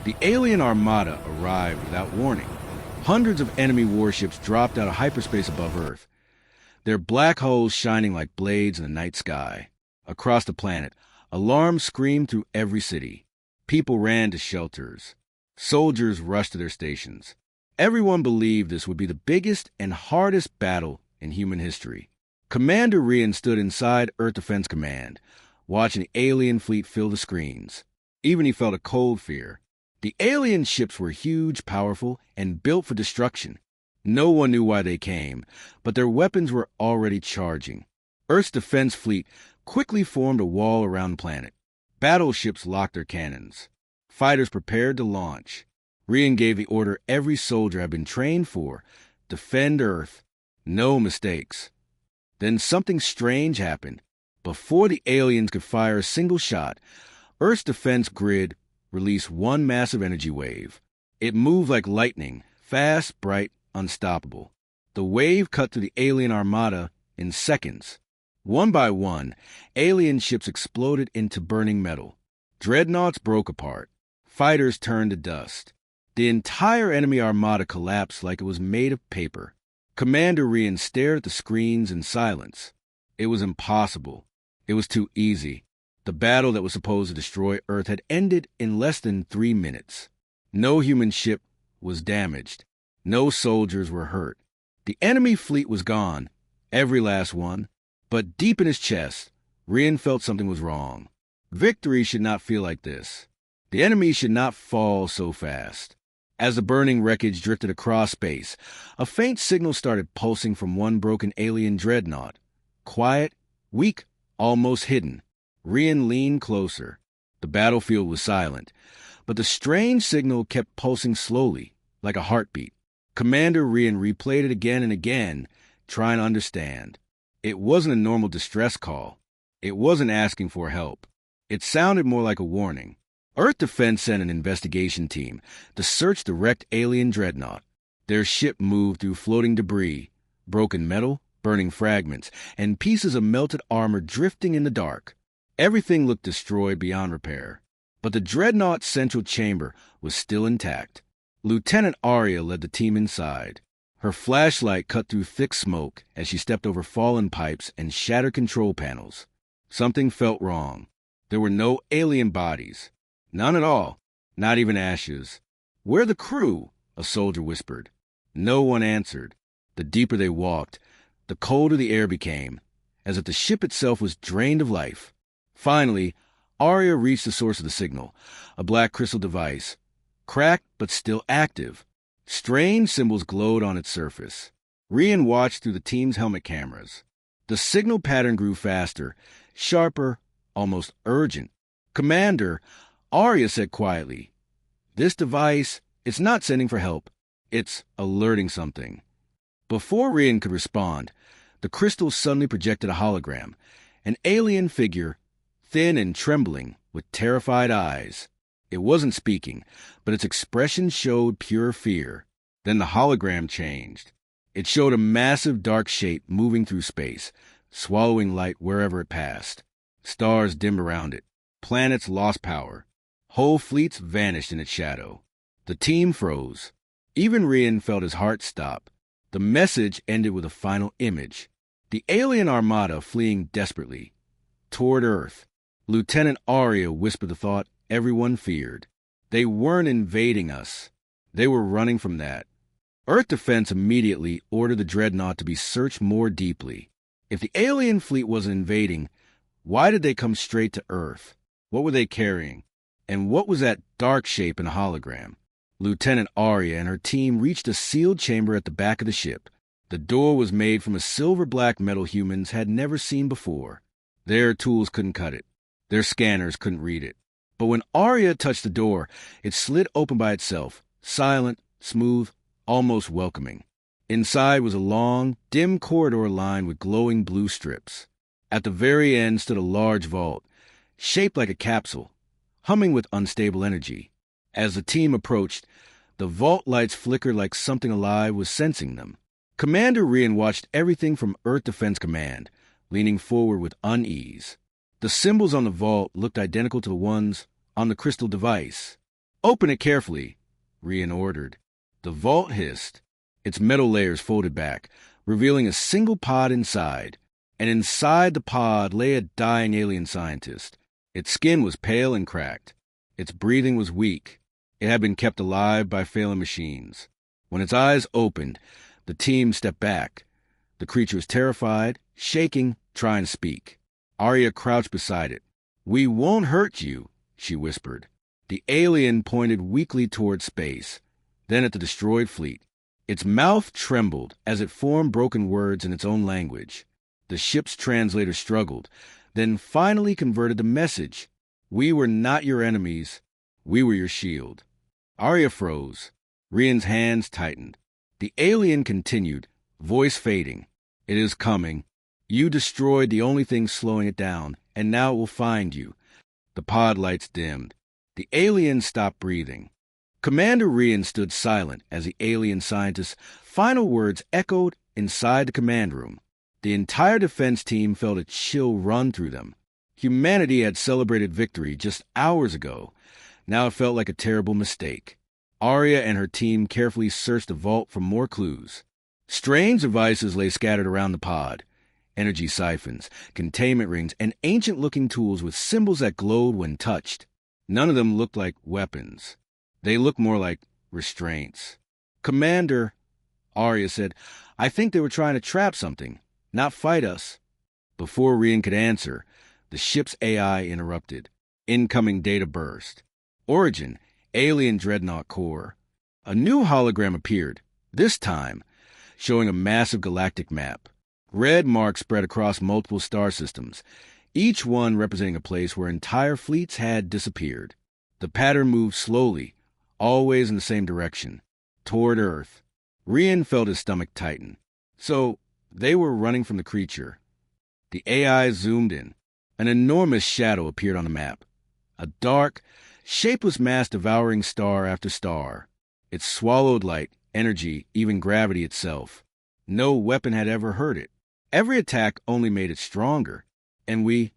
The alien Armada arrived without warning. Hundreds of enemy warships dropped out of hyperspace above Earth, their black holes shining like blades in the night sky. Across the planet, alarms screamed through every city. People ran to shelters. Soldiers rushed to their stations. Everyone believed this would be the biggest and hardest battle in human history. Commander Rian stood inside Earth Defense Command, watching the alien fleet fill the screens. Even he felt a cold fear. The alien ships were huge, powerful, and built for destruction. No one knew why they came, but their weapons were already charging. Earth's defense fleet quickly formed a wall around the planet. Battleships locked their cannons. Fighters prepared to launch. Rian gave the order every soldier had been trained for: defend Earth. No mistakes. Then something strange happened. Before the aliens could fire a single shot, Earth's defense grid released one massive energy wave. It moved like lightning, fast, bright, unstoppable. The wave cut through the alien Armada in seconds. One by one, alien ships exploded into burning metal. Dreadnoughts broke apart. Fighters turned to dust. The entire enemy Armada collapsed like it was made of paper. Commander Rian stared at the screens in silence. It was impossible. It was too easy. The battle that was supposed to destroy Earth had ended in less than 3 minutes. No human ship was damaged. No soldiers were hurt. The enemy fleet was gone, every last one. But deep in his chest, Rian felt something was wrong. Victory should not feel like this. The enemy should not fall so fast. As the burning wreckage drifted across space, a faint signal started pulsing from one broken alien dreadnought. Quiet, weak, almost hidden. Rian leaned closer. The battlefield was silent, but the strange signal kept pulsing slowly, like a heartbeat. Commander Rian replayed it again and again, trying to understand. It wasn't a normal distress call. It wasn't asking for help. It sounded more like a warning. Earth Defense sent an investigation team to search the wrecked alien dreadnought. Their ship moved through floating debris, broken metal, burning fragments, and pieces of melted armor drifting in the dark. Everything looked destroyed beyond repair. But the dreadnought's central chamber was still intact. Lieutenant Arya led the team inside. Her flashlight cut through thick smoke as she stepped over fallen pipes and shattered control panels. Something felt wrong. There were no alien bodies. None at all. Not even ashes. "Where the crew?" a soldier whispered. No one answered. The deeper they walked, the colder the air became, as if the ship itself was drained of life. Finally, Arya reached the source of the signal, a black crystal device, cracked but still active. Strange symbols glowed on its surface. Rian watched through the team's helmet cameras. The signal pattern grew faster, sharper, almost urgent. "Commander," Arya said quietly, "this device, it's not sending for help. It's alerting something." Before Rian could respond, the crystal suddenly projected a hologram, an alien figure, thin and trembling, with terrified eyes. It wasn't speaking, but its expression showed pure fear. Then the hologram changed. It showed a massive dark shape moving through space, swallowing light wherever it passed. Stars dimmed around it. Planets lost power. Whole fleets vanished in its shadow. The team froze. Even Rian felt his heart stop. The message ended with a final image. The alien Armada fleeing desperately toward Earth. Lieutenant Arya whispered the thought everyone feared. They weren't invading us. They were running from that. Earth Defense immediately ordered the dreadnought to be searched more deeply. If the alien fleet wasn't invading, why did they come straight to Earth? What were they carrying? And what was that dark shape in a hologram? Lieutenant Arya and her team reached a sealed chamber at the back of the ship. The door was made from a silver-black metal humans had never seen before. Their tools couldn't cut it. Their scanners couldn't read it. But when Arya touched the door, it slid open by itself, silent, smooth, almost welcoming. Inside was a long, dim corridor lined with glowing blue strips. At the very end stood a large vault, shaped like a capsule, humming with unstable energy. As the team approached, the vault lights flickered like something alive was sensing them. Commander Rian watched everything from Earth Defense Command, leaning forward with unease. The symbols on the vault looked identical to the ones on the crystal device. Open it carefully, Rian ordered. The vault hissed. Its metal layers folded back, revealing a single pod inside. And inside the pod lay a dying alien scientist. Its skin was pale and cracked. Its breathing was weak. It had been kept alive by failing machines. When its eyes opened, the team stepped back. The creature was terrified, shaking, trying to speak. Arya crouched beside it. "We won't hurt you," she whispered. The alien pointed weakly toward space, then at the destroyed fleet. Its mouth trembled as it formed broken words in its own language. The ship's translator struggled, then finally converted the message. "We were not your enemies. We were your shield." Arya froze. Rian's hands tightened. The alien continued, voice fading. "It is coming. You destroyed the only thing slowing it down, and now it will find you." The pod lights dimmed. The alien stopped breathing. Commander Rian stood silent as the alien scientist's final words echoed inside the command room. The entire defense team felt a chill run through them. Humanity had celebrated victory just hours ago. Now it felt like a terrible mistake. Arya and her team carefully searched the vault for more clues. Strange devices lay scattered around the pod. Energy siphons, containment rings, and ancient-looking tools with symbols that glowed when touched. None of them looked like weapons. They looked more like restraints. "Commander," Arya said, "I think they were trying to trap something, not fight us." Before Rian could answer, the ship's AI interrupted. Incoming data burst. Origin, alien dreadnought core. A new hologram appeared, this time showing a massive galactic map. Red marks spread across multiple star systems, each one representing a place where entire fleets had disappeared. The pattern moved slowly, always in the same direction, toward Earth. Rian felt his stomach tighten. So they were running from the creature. The AI zoomed in. An enormous shadow appeared on the map. A dark, shapeless mass devouring star after star. It swallowed light, energy, even gravity itself. No weapon had ever hurt it. Every attack only made it stronger. And we,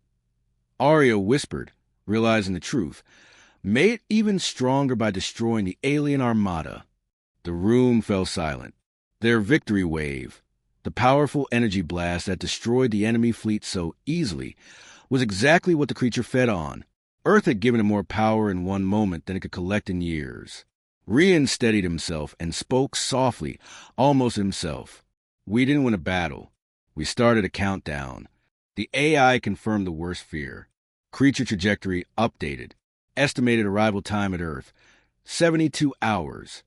Arya whispered, realizing the truth, made it even stronger by destroying the alien Armada. The room fell silent. Their victory wave, the powerful energy blast that destroyed the enemy fleet so easily, was exactly what the creature fed on. Earth had given it more power in one moment than it could collect in years. Rian steadied himself and spoke softly, almost himself. "We didn't win a battle. We started a countdown." The AI confirmed the worst fear. Creature trajectory updated. Estimated arrival time at Earth, 72 hours.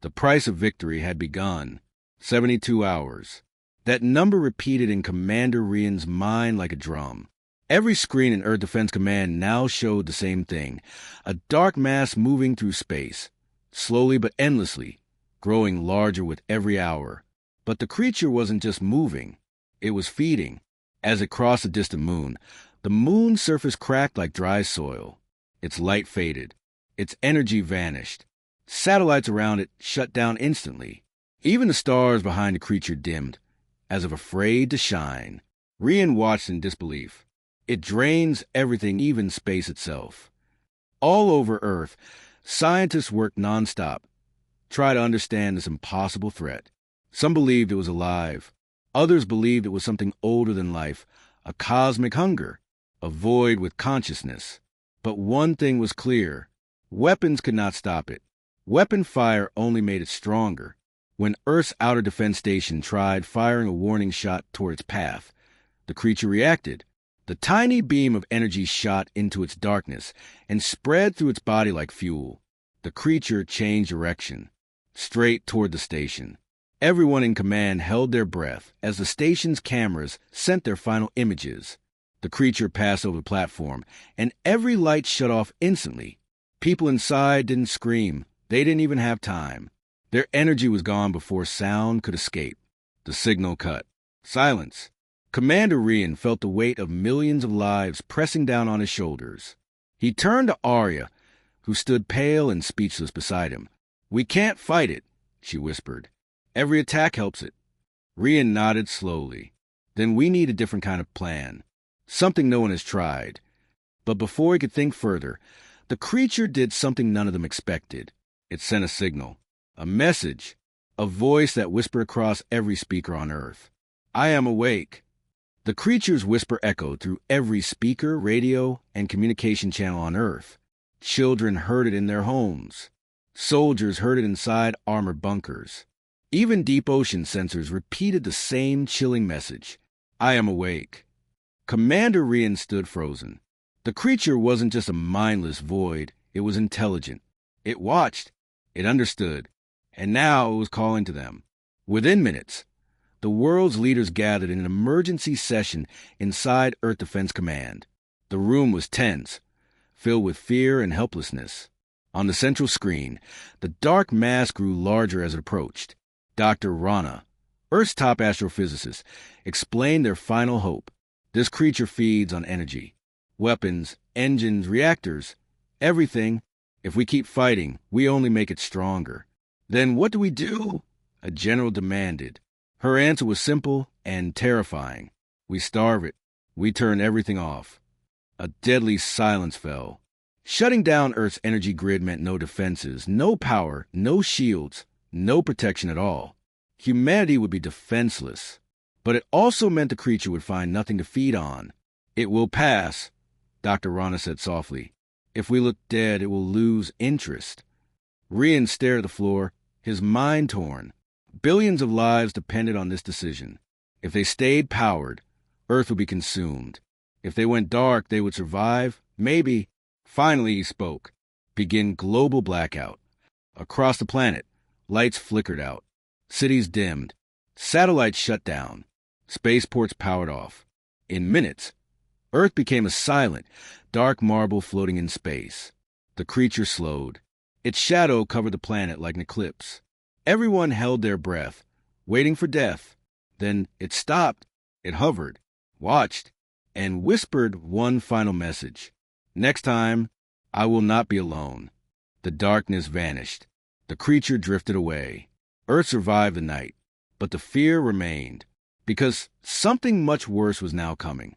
The price of victory had begun. 72 hours. That number repeated in Commander Rian's mind like a drum. Every screen in Earth Defense Command now showed the same thing. A dark mass moving through space. Slowly but endlessly, growing larger with every hour. But the creature wasn't just moving. It was feeding. As it crossed a distant moon, the moon's surface cracked like dry soil. Its light faded. Its energy vanished. Satellites around it shut down instantly. Even the stars behind the creature dimmed, as if afraid to shine. Rian watched in disbelief. It drains everything, even space itself. All over Earth, scientists worked nonstop, try to understand this impossible threat. Some believed it was alive. Others believed it was something older than life, a cosmic hunger, a void with consciousness. But one thing was clear. Weapons could not stop it. Weapon fire only made it stronger. When Earth's outer defense station tried firing a warning shot toward its path, the creature reacted. The tiny beam of energy shot into its darkness and spread through its body like fuel. The creature changed direction, straight toward the station. Everyone in command held their breath as the station's cameras sent their final images. The creature passed over the platform, and every light shut off instantly. People inside didn't scream. They didn't even have time. Their energy was gone before sound could escape. The signal cut. Silence. Commander Rian felt the weight of millions of lives pressing down on his shoulders. He turned to Arya, who stood pale and speechless beside him. "We can't fight it," she whispered. "Every attack helps it." Rian nodded slowly. "Then we need a different kind of plan. Something no one has tried." But before he could think further, The creature did something none of them expected. It sent a signal, a message, a voice that whispered across every speaker on Earth. I am awake. The creature's whisper echoed through every speaker, radio, and communication channel on Earth. Children heard it in their homes. Soldiers heard it inside armored bunkers. Even deep ocean sensors repeated the same chilling message. I am awake. Commander Rian stood frozen. The creature wasn't just a mindless void. It was intelligent. It watched. It understood. And now it was calling to them. Within minutes, the world's leaders gathered in an emergency session inside Earth Defense Command. The room was tense, filled with fear and helplessness. On the central screen, the dark mass grew larger as it approached. Dr. Rana, Earth's top astrophysicist, explained their final hope. This creature feeds on energy. Weapons, engines, reactors, everything. If we keep fighting, we only make it stronger. Then what do we do? A general demanded. Her answer was simple and terrifying. We starve it. We turn everything off. A deadly silence fell. Shutting down Earth's energy grid meant no defenses, no power, no shields, no protection at all. Humanity would be defenseless. But it also meant the creature would find nothing to feed on. It will pass, Dr. Rana said softly. If we look dead, it will lose interest. Rian stared at the floor, his mind torn. Billions of lives depended on this decision. If they stayed powered, Earth would be consumed. If they went dark, they would survive, maybe. Finally, he spoke. Begin global blackout. Across the planet, lights flickered out. Cities dimmed. Satellites shut down. Spaceports powered off. In minutes, Earth became a silent, dark marble floating in space. The creature slowed. Its shadow covered the planet like an eclipse. Everyone held their breath, waiting for death. Then it stopped. It hovered, watched, and whispered one final message. Next time, I will not be alone. The darkness vanished. The creature drifted away. Earth survived the night, but the fear remained, because something much worse was now coming.